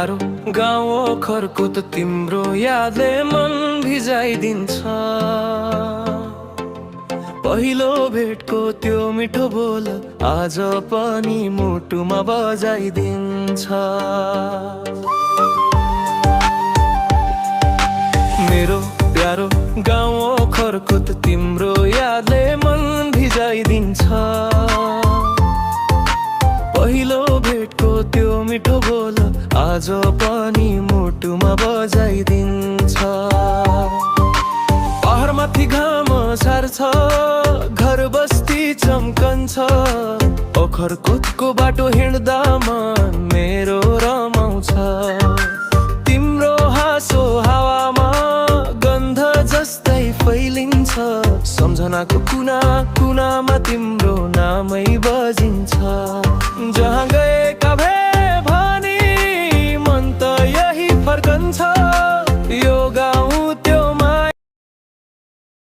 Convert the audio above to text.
प्यारो गाउँ ओखरको त तिम्रो यादले मन भिजाइदिन्छ। पहिलो भेटको त्यो मिठो बोल आज पनि मुटुमा बजाइदिन्छ। मेरो प्यारो गाउँ ओखरको त तिम्रो यादले मन भिजाइदिन्छ। पहिलो भेटको त्यो मिठो बोल आज पनि मुटुमा बजाइदिन्छ। पहाडमाथि घाम सार्छ, घर बस्ती चम्कन्छ, ओखरकोटको बाटो हिँड्दा मन मेरो रमाउँछ। तिम्रो हाँसो हावामा गन्ध जस्तै फैलिन्छ, सम्झनाको कुना कुनामा तिम्रो नामै बजिन्छ। जहाँ गएका भए